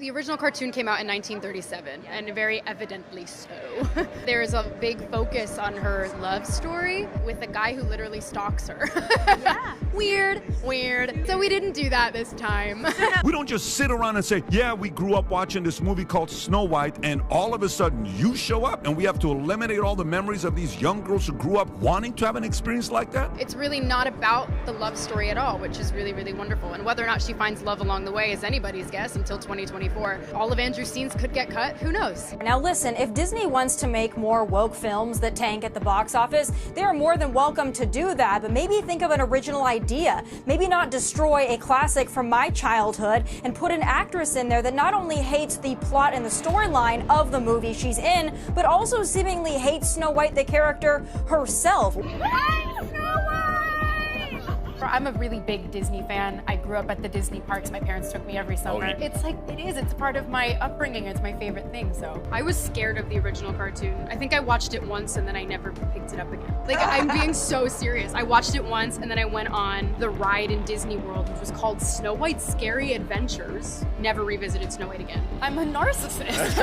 The original cartoon came out in 1937, and very evidently so. There is a big focus on her love story with a guy who literally stalks her. Yeah. Weird. So we didn't do that this time. We don't just sit around and say, yeah, we grew up watching this movie called Snow White, and all of a sudden you show up and we have to eliminate all the memories of these young girls who grew up wanting to have an experience like that? It's really not about the love story at all, which is really, really wonderful. And whether or not she finds love along the way is anybody's guess until 2024. All of Andrew's scenes could get cut. Who knows? Now listen, if Disney wants to make more woke films that tank at the box office, they are more than welcome to do that, but maybe think of an original idea. Maybe not destroy a classic from my childhood and put an actress in there that not only hates the plot and the storyline of the movie she's in, but also seemingly hates Snow White, the character herself. I'm a really big Disney fan. I grew up at the Disney parks. My parents took me every summer. yeah. It's part of my upbringing. It's my favorite thing, so. I was scared of the original cartoon. I think I watched it once and then I never picked it up again. Like, I'm being so serious. I watched it once and then I went on the ride in Disney World, which was called Snow White's Scary Adventures. Never revisited Snow White again. I'm a narcissist.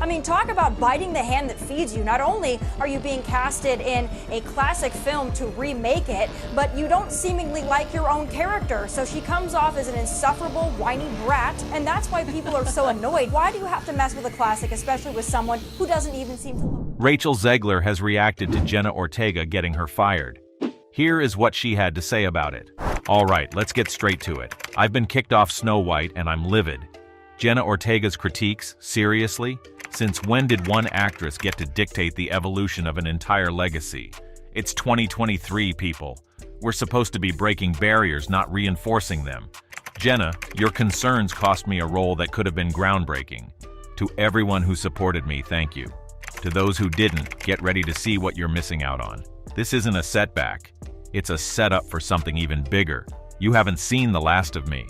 I mean, talk about biting the hand that feeds you. Not only are you being casted in a classic film to remake it, but you don't seemingly like your own character. So she comes off as an insufferable, whiny brat, and that's why people are so annoyed. Why do you have to mess with a classic, especially with someone who doesn't even seem to love? Rachel Ziegler has reacted to Jenna Ortega getting her fired. Here is what she had to say about it. All right, let's get straight to it. I've been kicked off Snow White and I'm livid. Jenna Ortega's critiques? Seriously? Since when did one actress get to dictate the evolution of an entire legacy? It's 2023, people. We're supposed to be breaking barriers, not reinforcing them. Jenna, your concerns cost me a role that could have been groundbreaking. To everyone who supported me, thank you. To those who didn't, get ready to see what you're missing out on. This isn't a setback. It's a setup for something even bigger. You haven't seen the last of me.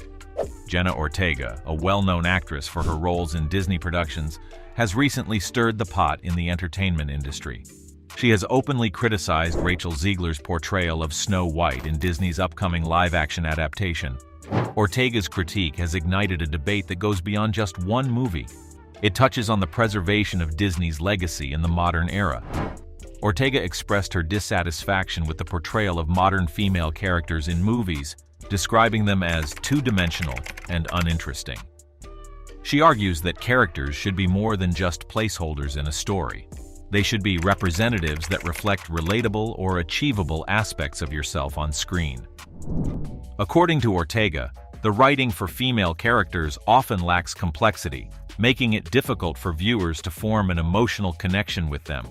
Jenna Ortega, a well-known actress for her roles in Disney productions, has recently stirred the pot in the entertainment industry. She has openly criticized Rachel Ziegler's portrayal of Snow White in Disney's upcoming live-action adaptation. Ortega's critique has ignited a debate that goes beyond just one movie. It touches on the preservation of Disney's legacy in the modern era. Ortega expressed her dissatisfaction with the portrayal of modern female characters in movies, describing them as two-dimensional and uninteresting. She argues that characters should be more than just placeholders in a story. They should be representatives that reflect relatable or achievable aspects of yourself on screen. According to Ortega, the writing for female characters often lacks complexity, making it difficult for viewers to form an emotional connection with them.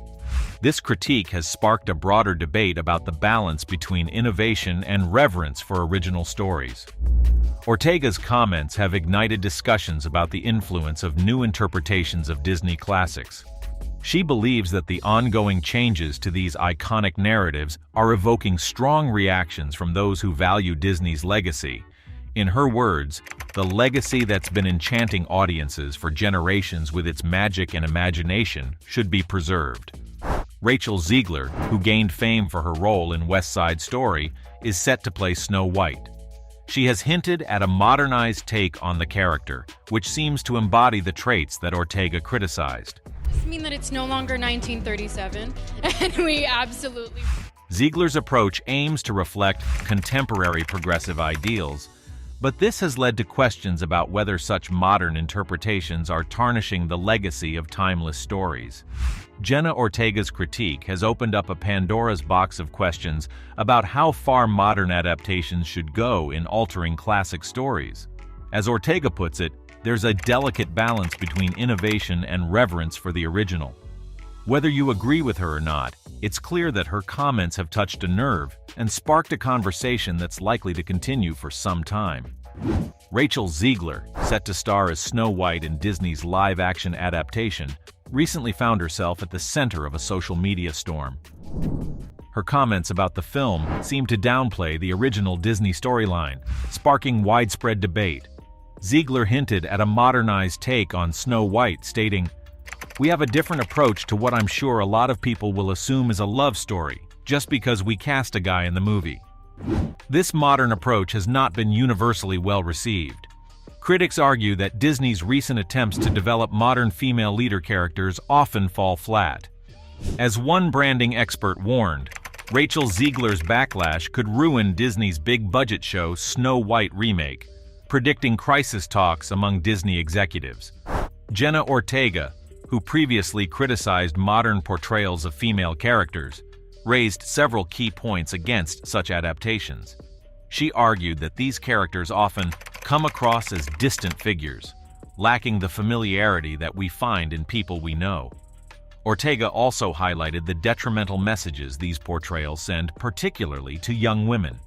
This critique has sparked a broader debate about the balance between innovation and reverence for original stories. Ortega's comments have ignited discussions about the influence of new interpretations of Disney classics. She believes that the ongoing changes to these iconic narratives are evoking strong reactions from those who value Disney's legacy. In her words, the legacy that's been enchanting audiences for generations with its magic and imagination should be preserved. Rachel Ziegler, who gained fame for her role in West Side Story, is set to play Snow White. She has hinted at a modernized take on the character, which seems to embody the traits that Ortega criticized. Does this mean that it's no longer 1937? And we absolutely... Ziegler's approach aims to reflect contemporary progressive ideals, but this has led to questions about whether such modern interpretations are tarnishing the legacy of timeless stories. Jenna Ortega's critique has opened up a Pandora's box of questions about how far modern adaptations should go in altering classic stories. As Ortega puts it, there's a delicate balance between innovation and reverence for the original. Whether you agree with her or not, it's clear that her comments have touched a nerve and sparked a conversation that's likely to continue for some time. Rachel Ziegler, set to star as Snow White in Disney's live-action adaptation, recently found herself at the center of a social media storm. Her comments about the film seemed to downplay the original Disney storyline, sparking widespread debate. Ziegler hinted at a modernized take on Snow White, stating, "We have a different approach to what I'm sure a lot of people will assume is a love story, just because we cast a guy in the movie." This modern approach has not been universally well received. Critics argue that Disney's recent attempts to develop modern female leader characters often fall flat. As one branding expert warned, Rachel Ziegler's backlash could ruin Disney's big-budget show Snow White remake, predicting crisis talks among Disney executives. Jenna Ortega, who previously criticized modern portrayals of female characters, raised several key points against such adaptations. She argued that these characters often come across as distant figures, lacking the familiarity that we find in people we know. Ortega also highlighted the detrimental messages these portrayals send, particularly to young women.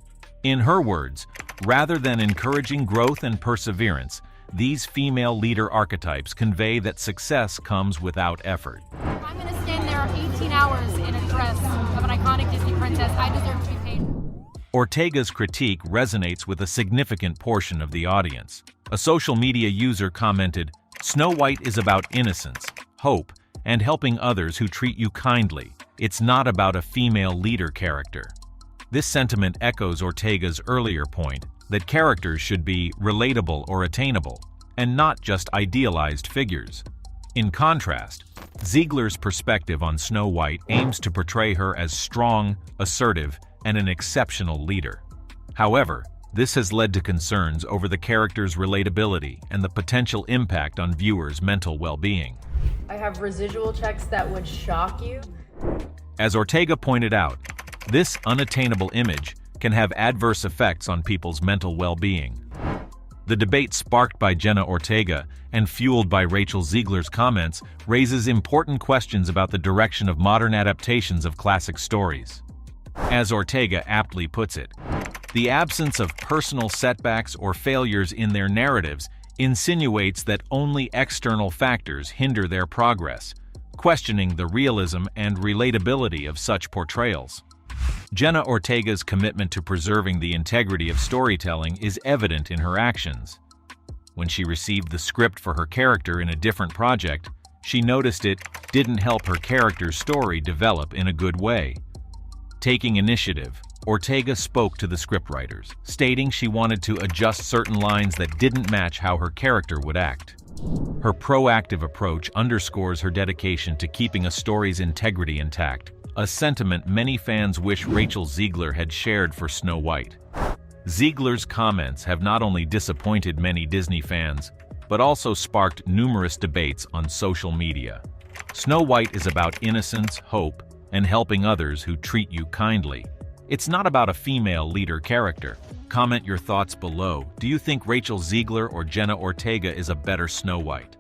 In her words, rather than encouraging growth and perseverance, these female leader archetypes convey that success comes without effort. I'm going to stand there 18 hours in a dress of an iconic Disney princess. I deserve to be paid. Ortega's critique resonates with a significant portion of the audience. A social media user commented, "Snow White is about innocence, hope, and helping others who treat you kindly. It's not about a female leader character." This sentiment echoes Ortega's earlier point that characters should be relatable or attainable, and not just idealized figures. In contrast, Ziegler's perspective on Snow White aims to portray her as strong, assertive, and an exceptional leader. However, this has led to concerns over the character's relatability and the potential impact on viewers' mental well-being. I have residual checks that would shock you. As Ortega pointed out, this unattainable image can have adverse effects on people's mental well-being. The debate sparked by Jenna Ortega and fueled by Rachel Ziegler's comments raises important questions about the direction of modern adaptations of classic stories. As Ortega aptly puts it, the absence of personal setbacks or failures in their narratives insinuates that only external factors hinder their progress, questioning the realism and relatability of such portrayals. Jenna Ortega's commitment to preserving the integrity of storytelling is evident in her actions. When she received the script for her character in a different project, she noticed it didn't help her character's story develop in a good way. Taking initiative, Ortega spoke to the scriptwriters, stating she wanted to adjust certain lines that didn't match how her character would act. Her proactive approach underscores her dedication to keeping a story's integrity intact, a sentiment many fans wish Rachel Ziegler had shared for Snow White. Ziegler's comments have not only disappointed many Disney fans, but also sparked numerous debates on social media. Snow White is about innocence, hope, and helping others who treat you kindly. It's not about a female leader character. Comment your thoughts below. Do you think Rachel Ziegler or Jenna Ortega is a better Snow White?